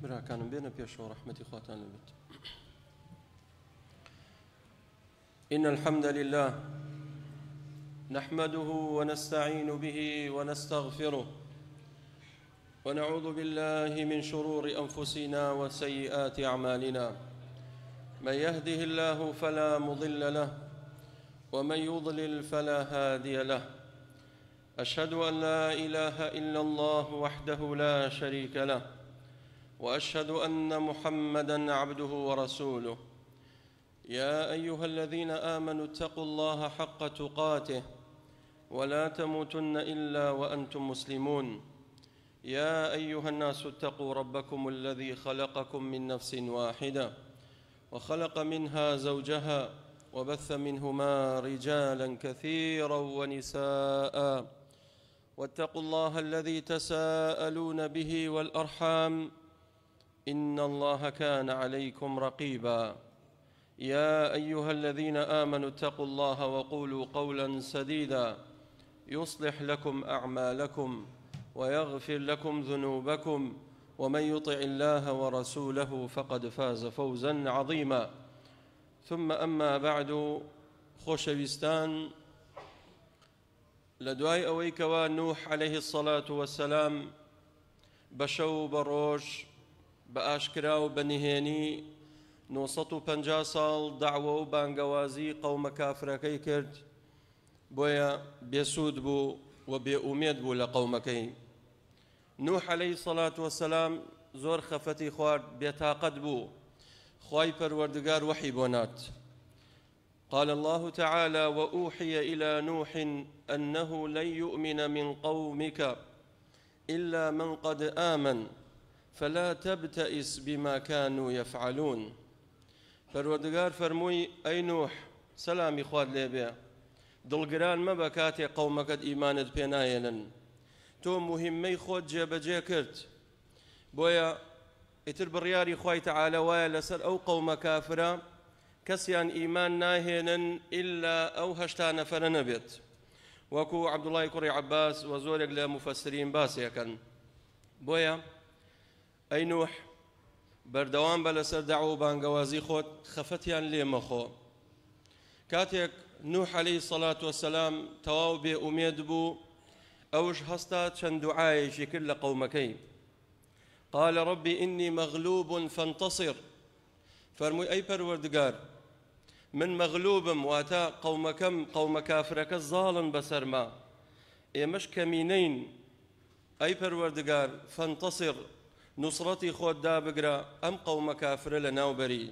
براکانم بێنە پێشەوە ڕەحمەتی خواتان لەبێت. إن الحمد لله نحمده ونستعين به ونستغفره ونعوذ بالله من شرور أنفسنا وسيئات أعمالنا، من يهده الله فلا مضل له ومن يضلل فلا هادي له. أشهد أن لا إله إلا الله وحده لا شريك له، وأشهد أن محمدًا عبده ورسوله. يا أيها الذين آمنوا اتقوا الله حق تقاته ولا تموتن إلا وأنتم مسلمون. يا أيها الناس اتقوا ربكم الذي خلقكم من نفس واحدة وخلق منها زوجها وبث منهما رجالا كثيرا ونساء، واتقوا الله الذي تساءلون به والأرحام إن الله كان عليكم رقيبا. يا أيها الذين آمنوا اتقوا الله وقولوا قولا سديدا يصلح لكم أعمالكم ويغفر لكم ذنوبكم، ومن يطع الله ورسوله فقد فاز فوزا عظيما. ثم أما بعد، خۆشەویستان، لدواي أويكوا نوح عليه الصلاة والسلام بشو بروش بأشكرا وبنهيني 950 ساڵ دعوە و بانگەوازی قەومە کافرەکەی کرد، بۆیە بێسوود بوو و بێئومێد بوو لە قەومەکەی. نوح عليه الصلاة والسلام زۆر خەفەتی خوارد، بێتاقەت بوو. خوای پەروەردگار وحی بۆ نات. قال الله تعالى: وأوحي إلى نوح أنه لن يؤمن من قومك إلا من قد آمن فلا تبتئس بما كانوا يفعلون. پەروەردگار فەرمووی: ئەی نوح، سەلامی خوات لێ بێ، دڵگران مەبە کاتێک قەومەکەت ئیمانت پێ نایێنن. تۆ موهمەی خۆت جێبەجێ کرد، بۆیە ئیتر بڕیاری خوای تەعالە وایە لەسەر ئەو قەومە کافرە کەسیان ئیمان ناهێنن ئیلا ئەو 8 نەفەرە نەبێت، وەکو عەبدوڵای کوڕی عەباس و زۆرێک لە مفەسرین باسیەکەن. بۆیە ئەی نوح، بەردەوام بە لەسەر دەعوە و بانگەوازی خۆت، خەفەتیان لێ مەخۆ. کاتێک نوح عەلەیهی الصەلاة وەسەلام تەواو بێئومێد بوو، ئەوش هەستا چەند دوعایەکی کرد لە قەومەکەی. قال رب إني مغلوب فانتصر. فەرمووی: ئەی پەروەردگار، من مەغلوبم، واتە قەومە کافرەکە زاڵن بەسەرما، ئێمەش کەمینەین. ئەی پەروەردگار، فانتصر، نصرەتی خۆت دابگرە، ئەم قەومە کافرە لە ناوبەری.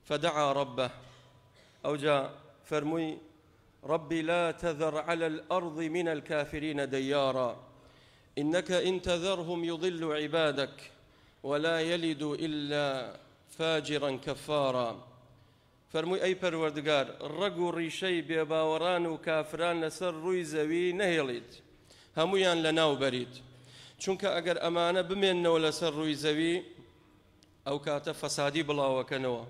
فدعا ربه، ئەوجا فەرمووی: ربي لا تذر على الأرض من الكافرين ديارا إنك إن تذرهم يضل عبادك ولا يلدوا إلا فاجرا كفارا. فەرمووی: ئەی پەروەردگار، ڕەگ و ڕیشەی بێباوەڕان و کافران لەسەر ڕووی زەوی نەهێڵیت، هەمویان لە ناوبەریت، چونکە ئەگەر ئەمانە بمێننەوە لەسەر ڕووی زەوی، ئەو کاتە فەسادی بڵاوەکەنەوە.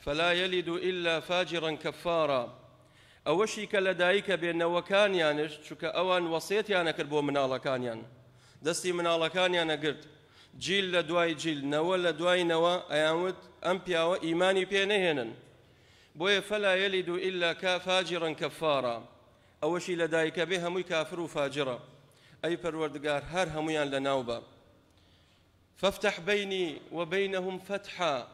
فلا يلد إلا فاجرا كفارا. ئەوەشی کە لە دایکە بێنەوەکانیانش، چونکە ئەوان وەسیەتیانە کرد بۆ مناڵەکانیان، دەستی مناڵەکانیانە گرت، جیل لە دوای جیل، نەوە لە دوای نەوە، ئەیانوت ئەم پیاوە ئیمانی پێ نەهێنن. بۆیە فلا يلد إلا فاجرا كفارا، ئەوەشی لە دایکە بێ هەمووی کافر و فاجرە. ئەی پەروەردگار، هەر هەمویان لە ناو بە. فافتح بيني وبينهم فتحا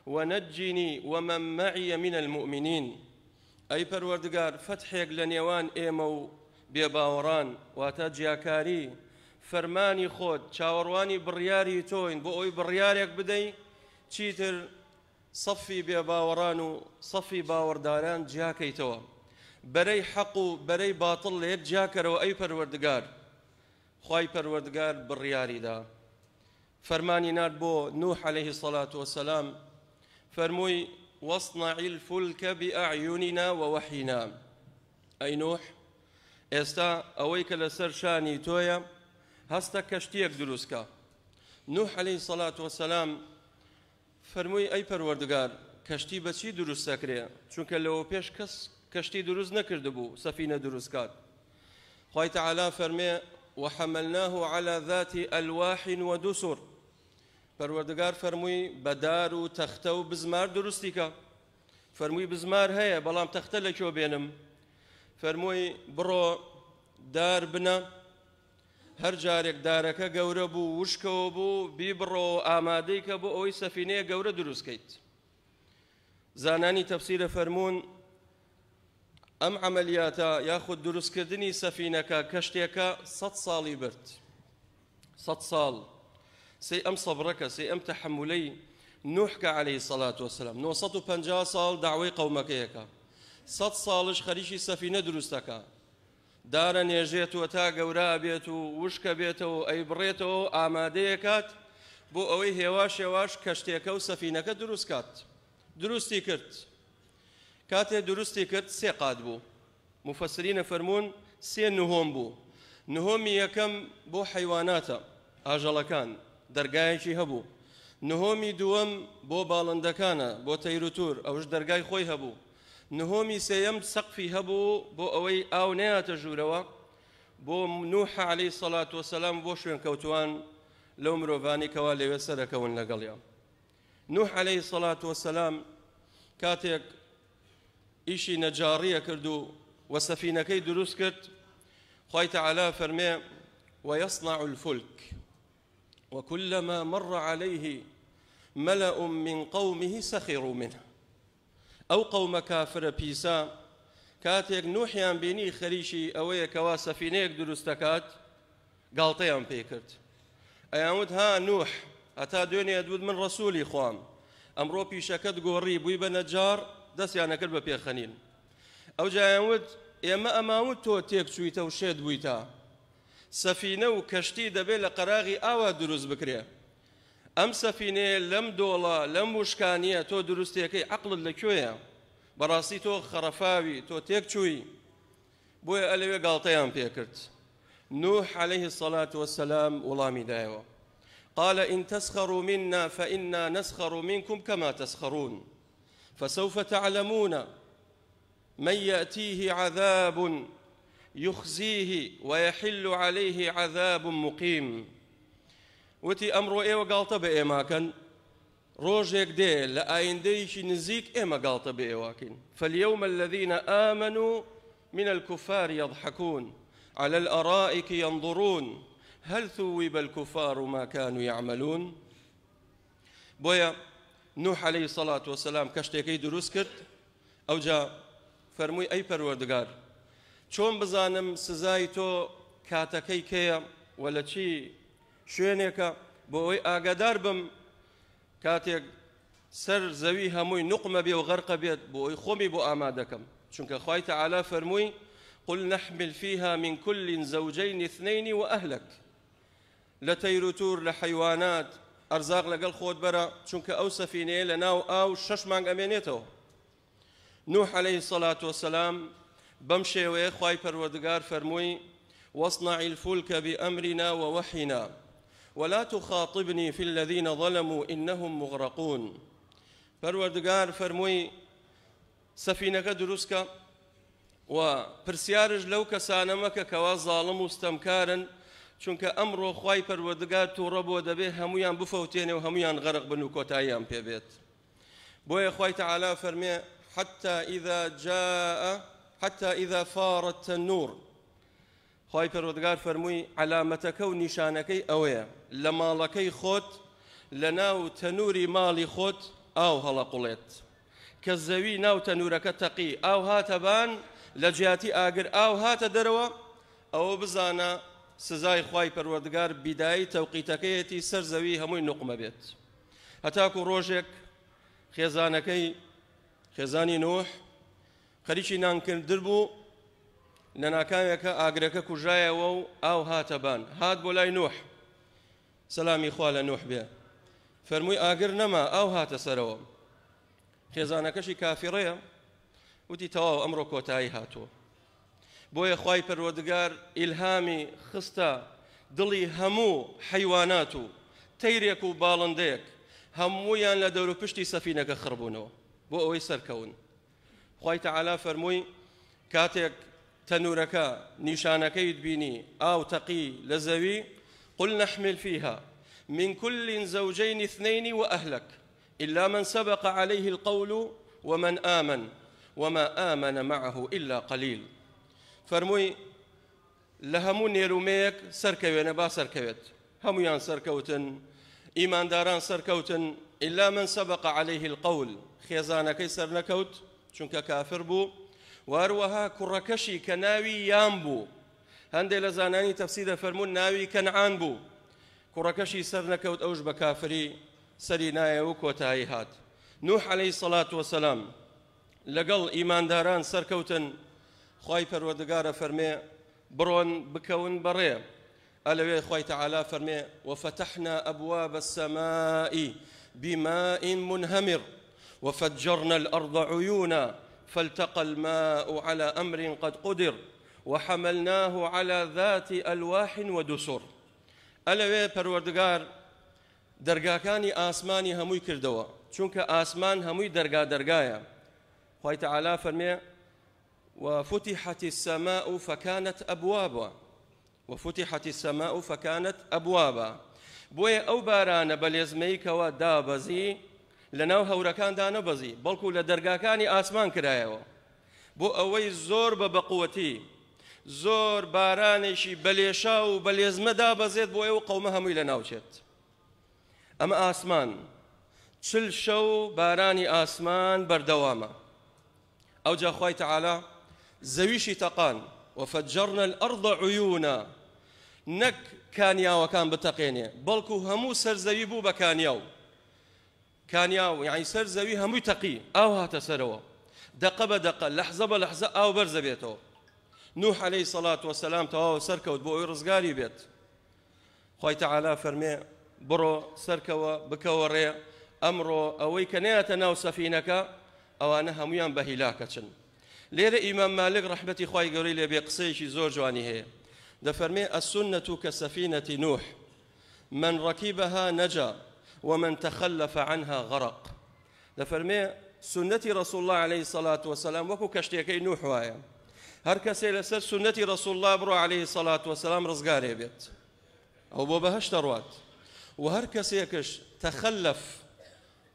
ونجني ومن معي من المؤمنين. ئەی پەروەردگار، فتحێک لە نێوان ئێمە و بێباوەڕان، واتە جیاکاری، فەرمانی خۆت، چاوەڕوانی بڕیاری تۆین بۆ ئەوی بڕیارێک بدەی چیتر سەفی بێباوەڕان و سەفی باوەڕداران جیاکەیتەوە، بەرەی حەق و بەرەی باتڵ لە یەک جیاکەرەوە. ئەی پەروەردگار، خوای پەروەردگار بڕیاریدا، فەرمانی نات بۆ نوح عەلەیهی الصەلاة وەسەلام، فەرمووی: واصنع الفلك بأعيننا ووحينا. أي نوح، ئێستا ئەوەی کە لەسەر شانی تۆیە، هەستە کەشتیەک دروستکە. نوح عەلەیهی الصەلاة وەسەلام فەرمووی: ئەی پەروەردگار، کەشتی بەچی دروست دەکرێ؟ چونکە لەوە پێش کەس کەشتی دروست نەکرد بوو سەفینە دروست کات. خوای تەعالا فەرمێ: وحملناه على ذات ألواح ودسر. پەروەردگار فەرمووی بەدار و تەختە و بزمار دروستیکە. فەرمووی بزمار هەیە بەڵام تەختە لەکوێ بێنم؟ فەرمووی بڕۆ دار بنە، هەر جارێک دارەکە گەورە بوو وشکەوە بوو بیبڕۆ ئامادەی کە بۆ ئەوەی سەفینەیە گەورە دروستکەیت. زانانی تەفسیرە فەرموون ئەم عەمەلیاتە یاخود دروستکردنی سەفینەکە کەشتێکە 100 ساڵی برد. 100 ساڵ سێ ئەم سەبڕەکە سێ ئەم تەحەمولەی نوحکە عەلەیهی سەڵات وەسەلام 950 ساڵ داوای قەومەکەیەکە، 100 ساڵش خەریکی سەفینە دروستەکە، دارە نێژێتەوە تا گەورە بێت و وشکە بێتەوە ئەی بڕێتەوە ئامادەیەکات بۆ ئەوەی هێواش هێواش کەشتێکە و سەفینەکە دروستکات. دروستی کرد. کاتێ دروستی کرد 3 قات بوو. مفەسرینە فەرموون 3 نهۆم بوو. نهۆمی یەکەم بۆ حەیواناتە ئاژەڵەکان دەرگایەکی هەبوو. نهۆمی دووەم بۆ باڵندەکانە بۆ تەیروتور ئەوش دەرگای خۆی هەبوو. نهۆمی سێیەم سەقفی هەبوو بۆ ئەوەی ئاو نەیاتە ژوورەوە بۆ نوح عەلەیهی سەڵات وەسەلام بۆ شوێن کەوتوان لەو مرۆڤانی کەوا لەوێ سەرەکەون لەگەڵیان. نوح عەلەیهی سەڵات وەسەلام کاتێک ئیشی نەجاڕیە کرد و وەسەفینەکەی دروست کرد، خوای تەعالا فەرمێ وەیەصنع الفلك وكلما مر عليه ملأ من قومه سخروا منه. ئەو قەومە کافرە پیسا کاتێک نوحیان بینی خەریکی ئەوەیە کەوا سەفینەیەک دروست دەکات گاڵتەیان پێ کرد. ئەیانوت ها نوح هەتا دوێنێ دوود من ڕەسوولی خوام، ئەمڕۆ پیشەکەت گۆڕی بووی بە نەجار دەستیانەکرد بە پێخەنین. ئەو جایانوت ئێمە ئەماوت تۆ تێک چوویتە و شێت بوویتە، سەفینە و کەشتی دەبێت لە قەراغی ئاوا دروست بکرێ. ئەم سەفینەیە لەم دۆڵە لەم وشکانیە تۆ دروستیەکەی عەقڵت لەکوێیە؟ بەڕاستی تۆ خەڕەفاوی تۆ تێک چووی. بۆیە ئەلەوێ گاڵتەیان پێ کرد. نوح عەلەیهی الصەلاة وەسەلام وەڵامی دایەوە قال إن تسخروا منا فإنا نسخر منكم كما تسخرون فسوف تعلمون من يأتيه عذاب يخزيه ويحل عليه عذاب مقيم. وتی ئەمڕۆ ئێوە گاڵتە بە ئێماکەن، ڕۆژێک دێ لە ئایندەیەکی نزیک ئێمە گاڵتە بە ئێواکەین. فاليوم الذين آمنوا من الكفار يضحكون على الأرائك ينظرون هل ثوب الكفار ما كانوا يعملون. بۆیە نوح عەلەیهی سەڵات وەسەلام کەشتێکەی دروست کرد. ئەوجا فەرمووی ئەی پەروەردگار چۆن بزانم سزای تۆ کاتەکەی کێیە و لە چی شوێنێکە بۆ ئەوەی ئاگادار بم کاتێک سەر زەوی هەمووی نوقمە بێ و غەرقە بێت بۆ ئەوەی خۆمی بۆ ئامادەکەم. چونکە خوای تەعالا فەرمووی قل نحمل فيها من كل زوجين اثنين وأهلك. لە تەیروتور لە حەیوانات ئەرزاق لەگەڵ خۆت بەرە چونکە ئەو سەفینەیە لە ناو ئاو 6 مانگ ئەمێنێتەوە. نوح عەلەیهی الصەلاة وەسەلام بەم شێوەیە خوای پەروەردگار فەرمووی واصنع الفلك بأمرنا ووحينا ولا تخاطبني في الذين ظلموا إنهم مغرقون. پەروەردگار فەرمووی سەفینەکە دروستکە و پرسیارش لەو کەسانە مەکە کەوا زاڵم و ستەمکارن، چونکە ئەمڕۆ خوای پەروەردگار تووڕە بۆ دەبێت هەمویان بفەوتێنێ و هەمویان غەرق بن و کۆتاییان پێبێت. بۆیە خوای تەعالا فەرمێ حتى إذا فار التنور. خوای پەروەردگار فەرمووی علامەتەکە و نیشانەکەی ئەوەیە لە ماڵەکەی خۆت لە ناو تەنووری ماڵی خۆت ئاو هەڵەقوڵێت کە زەوی ناو تەنوورەکە تەقی ئاو هاتەبان لە جیاتی ئاگر ئاو هاتە دەرەوە، ئەوە بزانە سزای خوای پەروەردگار بیدایی تەوقیتەکەیەتی سەر زەوی هەمووی نوقمە بێت. هەتاکو ڕۆژێک خێزانی نوح خەریکی نانکردن بوو، لە ناکاوێکە ئاگرەکە کوژایەوە و ئاو هاتەبان. هات بۆ لای نوح سەلامی خوا لە نوح بێ، فەرمووی ئاگر نەما ئاو هاتە سەرەوە. خێزانەکەشی کافیڕەیە وتی تەواو ئەمڕۆ کۆتایی هاتووە. بۆیە خوای پەروەردگار ئیلهامی خستە دڵی هەموو حەیوانات و تەیرێک و باڵندەیەک هەموویان لە دەور و پشتی سەفینەکە خڕبوونەوە بۆ ئەوەی سەرکەون. خوای تەعالا فەرمووی کاتێک تەنوورەکە نیشانەکەیت بینی ئاو تەقی لە زەوی قل نحمل فيها من كل زوجين اثنين وأهلك إلا من سبق عليه القول ومن آمن وما آمن معه إلا قليل. فرموي لهمو نيروميك سركوين با سركوت هميان سركوتن إيمان داران سركوتن إلا من سبق عليه القول خيزانكي سرنكوت چونك كافر بو واروها كركشي كناوي يامبو هندي لزاناني تفسير فرمون ناوي كنعان بو كركشي سرنكوت أوج بكافري سرينايا وكوتاي هات. نوح عليه الصلاة والسلام لقل إيمان داران سركوتن خواي پروردگار فرمي برون بكون بري ألوي خواي تعالى فرمي وفتحنا أبواب السماء بماء منهمر وفجرنا الأرض عيونا فالتقى الماء على أمر قد قدر وحملناه على ذات ألواح ودسر. ألوي پروردگار درگاكاني آسماني هموي كردوا چونك آسمان هموي درگايا. خواي تعالى فرمي وفتحت السماء فكانت أبوابا وفتحت السماء فكانت أبوابا. بوي أو باران بليزميك ودابزي لناو هوركان دانبزي بلكو لدرگاكاني آسمان كرايوا بو أوي زور ببقوتي زور بارانشي بليشاو بليزم دابزيت بو أو قومها موي لناوشت. أما آسمان چل شو باراني آسمان بردواما أو جا خواي تعالى زويشي تقان وفجرنا الأرض عيونا نك كانيا وكان بتقيني بلكو همو سرزوي بو بكانياو كانياو يعني سرزوي همو تقي أو هاتا سروا دقة بدقة لحظة بلحظة أو برز بيتو. نوح عليه الصلاة والسلام تواو سركوت بو رزقاري بيت خواي تعالى فرمي برو سركوا بكوري أمرو أوي كنياتا ناو سفينك أو أنا هميان بهلاكة. ليرة إمام مالك رحمة خواي قولي لي بيقصيشي زور جواني هي دفرمي السنة كسفينة نوح من ركبها نجا ومن تخلف عنها غرق. دفرمي سنة رسول الله عليه الصلاة والسلام وكو كشتيكي نوح وايا هر كسي لسر سنة رسول الله برو عليه الصلاة والسلام رزقاري بيت أو بو بهش تروات وهر كسيكش تخلف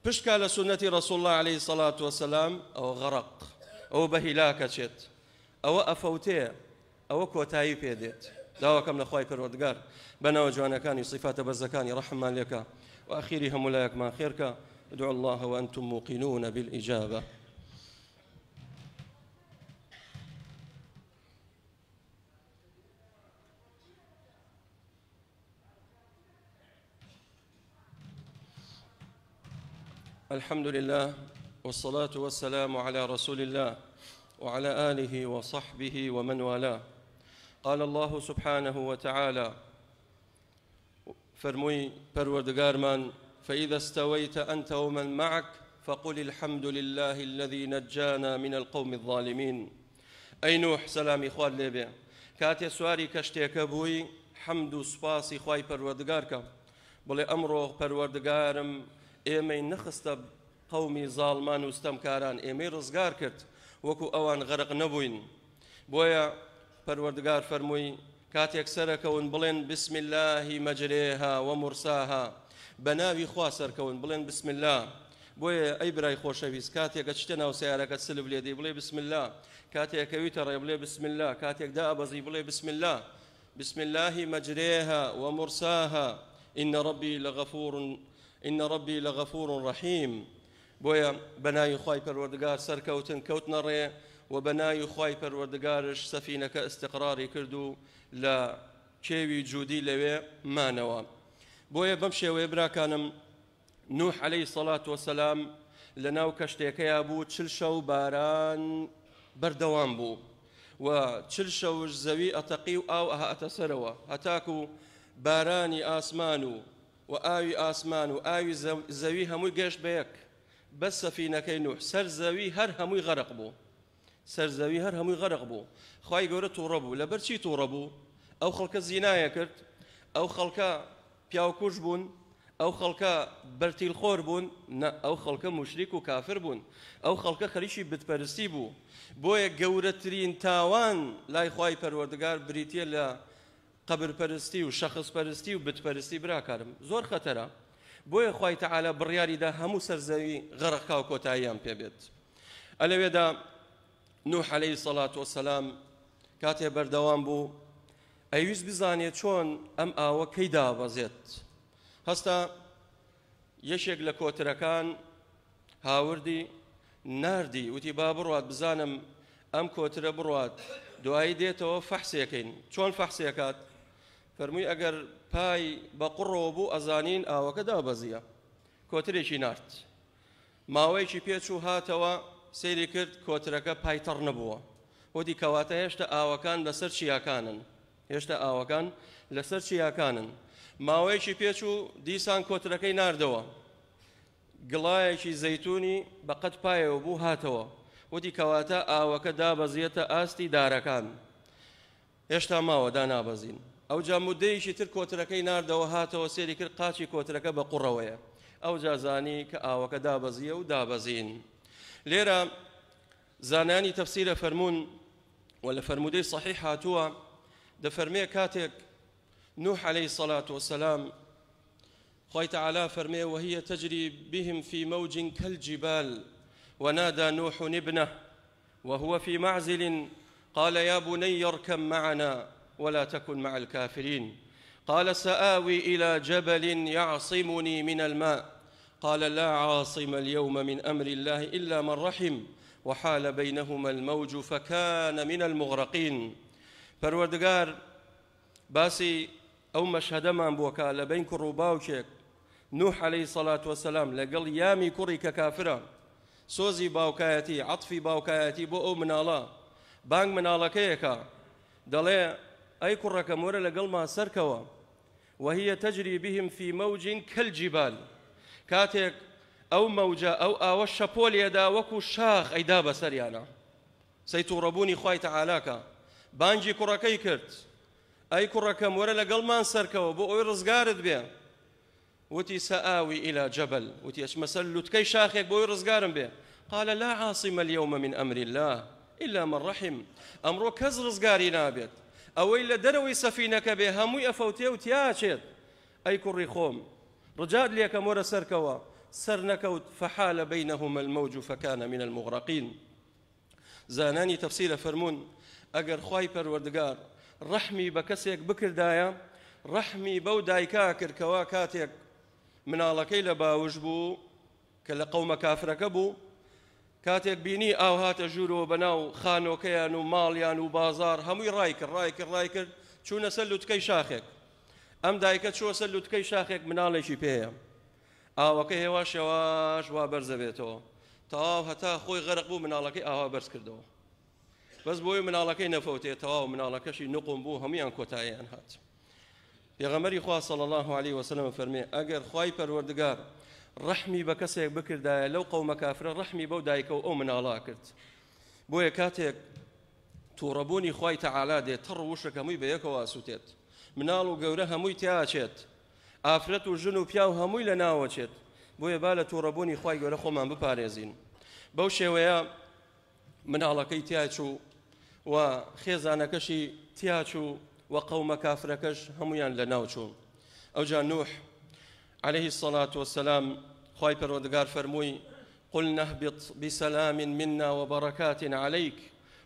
بشكا لسنة رسول الله عليه الصلاة والسلام أو غرق أو بهلاكة شت أو أفوتيه أو كوتاي بيديت داوا كم نخواي پروردگار بنا وجوانا كان صفات بزكاني رحمة لك وأخيرهم ولايك ما خيرك ادعوا الله وأنتم موقنون بالإجابة. الحمد لله والصلاة والسلام على رسول الله وعلى آله وصحبه ومن والاه. قال الله سبحانه وتعالى فرموي پروردگار من فإذا استويت أنت ومن معك فقل الحمد لله الذي نجانا من القوم الظالمين. أي نوح سلامي خوار ليبي كاتي سواري كشتيك بوي حمد سپاسي خواي پروردگارك بلي أمرو پروردگارم ئێمەی نەخستە قەومی زاڵمان و ستەمکاران ئێمەی ڕزگار کرد وەکو ئەوان غەرق نەبووین. بۆیە پەروەردگار فەرمووی کاتێک سەرەکەون بڵێن بسم الله مەجرێها ومرساها بەناوی خوا سەرکەون بڵێن بسم الله. بۆیە ئەی برای خۆشەویست کاتێکە چتە ناو سیارەکەت سلب لێ دەی بڵێ بسم الله کاتێکەویتە ڕێ بڵێ بسم الله کاتێک دائەبەزی بڵێ بسم الله. بسم الله مەجرێها ومرساها إن ربي لغفور رحيم. بويا بناي خواي پروردگار سركوتن كوتنا ري وبناي خواي پروردگارش سفينة استقراري كردو لا كيوي جودي لوي ما نوا. بويا بمشي ويبرا كانم نوح عليه الصلاة والسلام لناو كشتيكي أبو تشلشو باران بردوان بو وتشلشو زوي أتقيو أو أها أتسروا هتاكو باراني آسمانو وآوي آسمان وآوي زوي هموي قيش بيك بس سفينة كي نوح سر زوي هر هموي غرق بو سر زوي هر هموي غرق بو خواهي قولة توربو لبرشي توربو أو خلق الزناية كرت أو خلق بياو كوش بون أو خلق برتي الخور بون أو خلق مشرك وكافر بون أو خلق خليشي بتبرسي بو بويا قولة ترين تاوان لا يخواهي پروردگار بريتيا لا قبر پەرستی و شەخص پەرستی و بت پەرستی براکارم زۆر خەتەرە بۆیە خوای تەعالە بڕیاریدا هەموو سەرزەوی غەرقا و کۆتاییان پێبێت ئەلەوێدا نوح عەلەیهی سەڵات وەسەلام کاتێ بەردەوام بوو ئەویست بزانێت چۆن ئەم ئاوە کەی دابەزێت هەستا یەکێک لە کۆترەکان هاوردی ناردی وتی با بڕوات بزانم ئەم کۆترە بڕوات دوایی دێتەوە فەحسێکەین چۆن فەحسێکات فەرمووی ئەگەر پای بە قوڕەوە بوو ئەزانین ئاوەکە دابەزیە کۆترێکی نارد ماوەیەکی پێچوو هاتەوە سەیری کرد کۆترەکە پایتەڕ نەبووە وتی کەواتە هێشتا ئاوەکان لەسەر چیاکانن هێشتا ئاوەکان لەسەر چیاکانن ماوەیەکی پێچوو دیسان کۆترەکەی ناردەوە گڵایەکی زەیتونی بەقەت پایەوە بوو هاتەوە وتی کەواتە ئاوەکە دابەزیێتە ئاستی دارەکان هێشتا ماوە دانابەزین ئەو جا مودەیەکی تر کۆترەکەی ناردەوە هاتەوە سێری کرد قاچی کۆترەکە بە قوڕەوەیە ئەو جازانی کە ئاوەکە دابەزیە و دابەزین لێرە زانانی تەفسیرە فەرمونون و لە فەرمودەی صحیح هاتووە دەفەرمێ کاتێک نوح عليه الصلاة والسلام خوای تعالى فرمي وهي تجري بهم في موج كالجبال ونادى نوح ابنه وهو في معزل قال يا بني اركب معنا ولا تكن مع الكافرين قال سآوي إلى جبل يعصمني من الماء قال لا عاصم اليوم من أمر الله إلا من رحم وحال بينهما الموج فكان من المغرقين پروردگار باسی ئەو مەشهەدەمان بووەکە لە بین کوڕ و باوکێک نوح عەلەیهی سەڵات وەسەلام لەگەڵ یامی کوڕی کە کافرە سۆزی باوکایەتی عەطفی باوکایەتی بۆ ئەو مناڵە بانگ مناڵەکەیەکە دەڵێ ئەی کوڕەکەم وەرە لەگەڵمان سەرکەوە وهي تجري بهم في موج كالجبال كاتێک ئەو مەوجە ئەو ئاوە شەپۆلێدا وەکو شاخ ئەیدا بەسەریانە سەیتوڕەبوونی خوای تەعالاکە بانگی کوڕەکەی کرد ئەی کوڕەکەم وەرە لەگەڵمان سەرکەوە بۆ ئەوی ڕزگارت بێ وتی سەئاوی إلى جبل وتی ئەچمە سەر لوتکەی شاخێک بۆ ئەوی ڕزگارم بێ قال لا عاصم اليوم من أمر الله إلا من رحم ئەمڕۆ کەس ڕزگاری نابێت ئەوەی لە دەرەوەی سەفینەکە بێ هەمووی ئەفەوتێ و تیاچێت ئەی کوڕی خۆم ڕجات لێکەم وەرە سەرکەوە سەر نەکەوت فحال بينهما الموج فكان من المغرقين زانانی تەفسیرە فەرموون ئەگەر خوای پەروەردگار ڕەحمی بە کەسێک بکردایە ڕەحمی بەو دایکا کردکەوە کاتێک مناڵەکەی لە باوش بوو کە لە قەومە کافرەکە بوو کاتێک بینی ئاو هاتە ژوورەوە بەناو خانۆکەیان و ماڵیان و بازار هەمووی ڕای کرد چوونە سەر لوتکەی شاخێک ئەم دایکە چووە سەر لوتکەی شاخێک مناڵێکی پێیە ئاوەکە هێواش هێواش وا بەرزە بێتەوە تەواو هەتا خۆی غەرق بوو مناڵەکەی ئاوا بەرز کردەوە بەس بۆی مناڵەکەی نەفەوتێت تەواو مناڵەکەشی نقم بوو هەمویان کۆتاییان هات پێغەمبەری خوا صلی الله علیه وسلم فەرمێ ئەگەر خوای پەروەردگار ڕەحمی بە کەسێک بکردایە لەو قەومە کافرە ڕەحمی بەو دایکە و ئەو مناڵا کرد بۆیە کاتێک تووڕەبوونی خوای تەعالا دێت تەڕ و وشک هەمووی بەیەکەوە ئاسووتێت مناڵ و گەورە هەمووی تیاچێت ئافرەت و ژن و پیا و هەمووی لە ناوەچێت بۆیە با لە تووڕەبوونی خوای گەورە خۆمان بپارێزین بەو شێوەیە مناڵەکەی تیاچوو و خێزانەکەشی تیاچوو و قەومە کافرەکەش هەمویان لە ناو چوون ئەوجا نوح عليه الصلاة والسلام خوای پەروەردگار فەرمووی قلنا اهبط بسلام منا وبركات عليك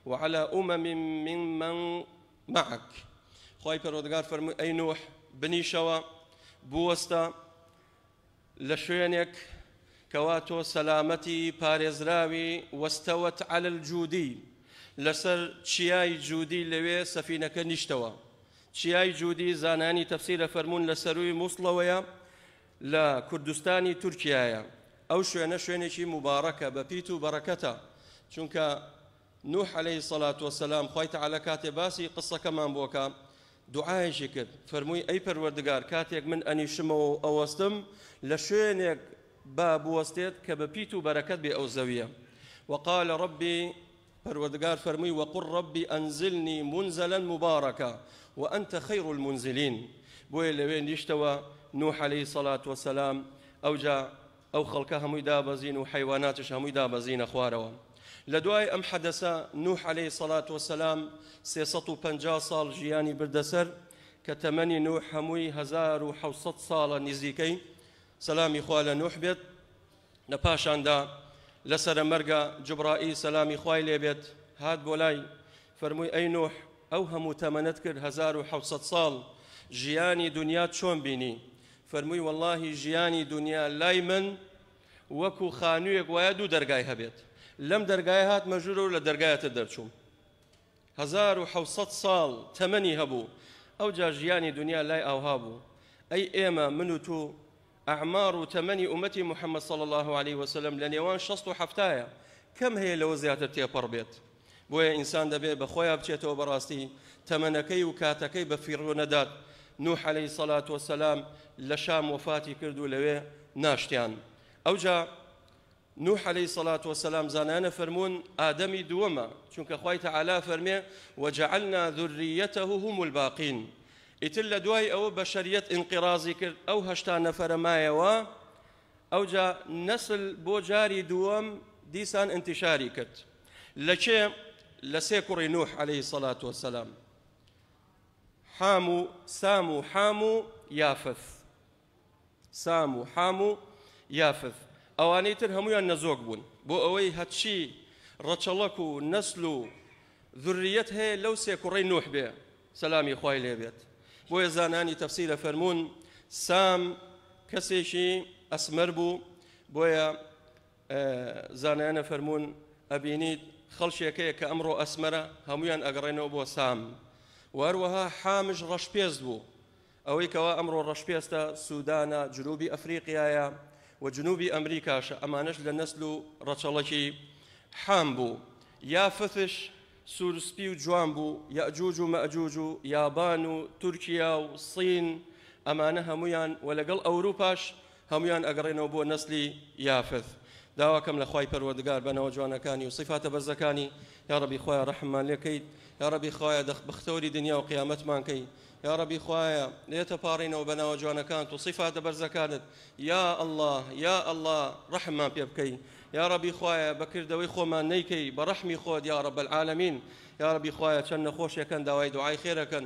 وعلى ممن معك خوای پەروەردگار فەرمووی ئەی نوح بنیشەوە بوەستە لە شوێنێک کەوا تۆ سەلامەتی پارێزراوی وەستەوەت على الجودی لەسەر چیای جودی لەوێ سەفینەکە نیشتەوە چیای جودی زانانی تەفسیرە فەرموون لە سەروی مووسڵەوەیە لە کوردستانی تورکیایە ئەو شوێنە شوێنێکی مبارەکە بە پیت و بەڕەکەتە چونکە نوح عەلەیهی سەڵات وەسەلام خوای تەعالا کاتێ باسی قسەکەمان بۆکە دوعایەکی کرد فەرمووی ئەی پەروەردگار کاتێک من ئەنیشمەوە ئەوەستم لە شوێنێک با بوەستێت کە بە پیت و بەرەکەت بێ ئەو زەویە وقال ربي پەروەردگار فەرمووی وقل ربي أنزلني منزلا مباركا وأنت خير المنزلين بۆیە لەوێ نیشتەوە نوح عەلەیهی سەڵات وەسەلام ئەوجا ئەو خەڵکە هەمووی دابەزین و حەیواناتش هەمووی دابەزینە خوارەوە لە دوای ئەم حەدەسە نوح عەلەیهی سەڵات وەسەلام 350 ساڵ ژیانی بردەسەر کە تەمەنی نوح هەمووی 1700 ساڵە نزیکەی سەلامی خوا لە نوح بێت. لە پاشاندا لەسرە مەرگە جوبرائیل سەلامی خوای لێبێت هات بۆ لای فەرمووی ئەی نوح ئەو هەموو تەمەنت کرد 1700 ساڵ ژیانی دنیا چۆن بینی؟ فەرمووی وەڵڵاهی ژیانی دنیا لای من وەکو خانوویەک وایە دوو دەرگای هەبێت، لەم دەرگایە هات مەژوورە و لە دەرگایەتە دەرچووم. 1700 ساڵ تەمەنی هەبوو، ئەو جا ژیانی دنیا لای ئاوها بوو. ئەی ئێمە من و تو ئەعمار و تەمەنی ئومەتی محەممەد صلی الله عليه وسلم لە نێوان 67ە کەم هەیە لەوە زیاتر تێپەڕ بێت. بۆیە ئینسان دەبێت بە خۆیان بچێتەوە بەڕاستی تەمەنەکەی و کاتەکەی بە فیڕۆ نەدات. نوح عليه الصلاة والسلام لە شام وفاتی کرد و لەوێ ناشتیان. ئەوجا نوح عليه الصلاة والسلام زانانە فەرمونون ئادەمی دووەمە، چونکە خوای تەعالا فەرمێ وجعلنا ذريته هم الباقين. ئیتر لە دوای ئەوە بەشەریەت ئینقیرازی کرد، ئەو 80 نەفەرە مایەوە، ئەوجا نەسل بۆ جاری دووەم دیسان انتشاری کرد. لە کێ؟ لە سێ کوڕی نوح عليه الصلاة والسلام، سام و حام و یافث. سام و حام و یافث ئەوانەی تر هەمویان نەزۆک بوون، بۆ ئەوەی هەچی ڕەچەڵەک و نەسل و ذوریەت هەیە لەو سێ کوڕەی نوح بێ سەلامی خوای لێبێت. بۆیە زانانی تەفسیرە فەرمونون سام کەسێکی ئەسمەر بوو، بۆیە زانایانە فەرمونون ئەبینیت خەڵکێکەیە کە ئەمڕۆ ئەسمەرە هەمویان ئەگەڕێنەوە بۆ سام. وهروەها حامش ڕەشپێست بوو، ئەوەی کەوا ئەمڕۆ ڕەشپێستە سوودانە، جنوبی ئەفریقیایە و جنوبی ئەمریکاشە، ئەمانش لە نەسل و ڕەچەڵەکی حام بوو. یافثش سوورسپی و جوان بوو، یەئجوج و مەئجوج و یابان و تورکیا و سین، ئەمانە هەمویان و لەگەڵ ئەوروپاش هەمویان ئەگەڕێنەوە بۆ نەسلی یافث. داواکەم لە خوای پەروەردگار بەنەوە جوانەکانی و صفاتە بەرزەکانی یا ڕەبی خوایە ڕەحممان لێکەیت، یا ڕەبی خوایە بەختەوەری دنیا و قیامەتمان کەی، یا ڕەبی خوایە لێتە پاڕینەوە بەناوە جوانەکانت و صفاتە بەرزەکانت. یا ئەڵڵاه یا ئەڵڵاه ڕەحممان پێ بکەی، یا ڕەبی خوایە بەکردەوەی خۆمان نەیکەی بە ڕەحمی خۆت یا ڕەب العالەمین. یا ڕەبی خوایە چەند نەخۆشیەکەن داوای دوعای خێرەکەن،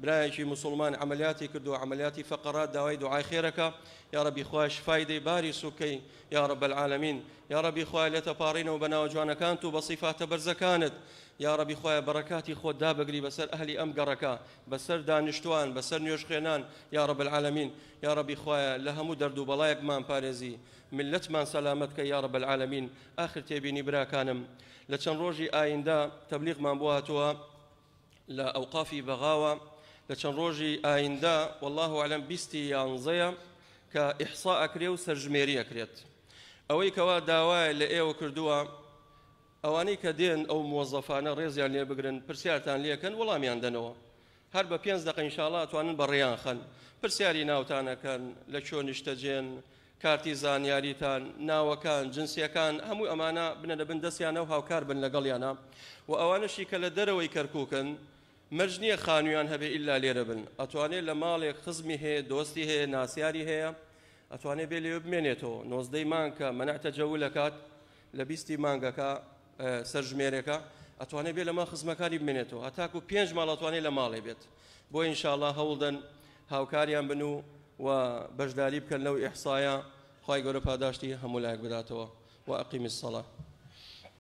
برایەکی مسلمان عملیاتی کردو عملیاتی فقرات داوای دوعای خێرەکە، یا ڕەبی خوایە شفای دەی باری سوکەی یا ڕەب العالەمین. یا ڕەبی خوایە لێتە پاڕینەوە بەناوە جوانەکانت و بە صیفاتە بەرزەکانت. یا ڕەبی خوایە بەڕەکاتی خۆت دابەگری بەسەر ئەهلی ئەم گەڕەکە، بەسەر دانیشتوان، بەسەر نوێژخوێنان یا ڕەب العالەمین. یا ڕەبی خوایە لە هەموو دەرد و بەڵایەکمان پارێزی، ملەتمان سەلامەت کە یا ڕەب العالەمین. ئاخر تێبینی براکانم لە چەند ڕۆژی ئایندا تەبلیغمان بۆ هاتووە لە ئەوقافی بەغاوە، لە چەند ڕۆژی ئایندا والله ئەعلەم 21 کە ئیحسا ئەکرێ و سەرژمێری ئەکرێت. ئەوەی کەوا داوایە لە ئێوە کردووە ئەوانەی کە دێن ئەو موظەفانە ڕێزیان لێ بگرن، پرسیارتان لێکەن، وەڵامیان دەنەوە. هەر بە 5 دقە ئینشاءڵڵا ئەتوانن بەڕێیان خەن، پرسیاری ناوتانەکەن، لە چۆن نیشتەجێن، کارتی زانیاریتان، ناوەکان، جنسیەکان، هەموو ئەمانە بنە بن دەستیانە و هاوکار بن لەگەڵیانە. و ئەوانەشی کە لە دەرەوەی کەرکووکن مەرج نییە خانوویان هەبێ ئیلا لێرە بن، ئەتوانێت لە ماڵێک خزمی هەیە، دۆستی هەیە، ناسیاری هەیە، ئەتوانێت بێ لێوە بمێنێتەوە. 19 مانگکە مەنەعتە جەولەکات لە 20 مانگەکە سەرژمێرێکە، ئەتوانێت بێ لە ما خزمەکانی بمێنێتەوە، هەتاکو 5 ماڵ ئەتوانێت لە ماڵێ بێت. بۆ ئینشاءڵڵا هەوڵدەن هاوکاریان بن و بەشداری بکەن لەو ئیحسایە. خوای گەورە پاداشتی هەموو لایەک بداتەوە. وأقیم الصلاة.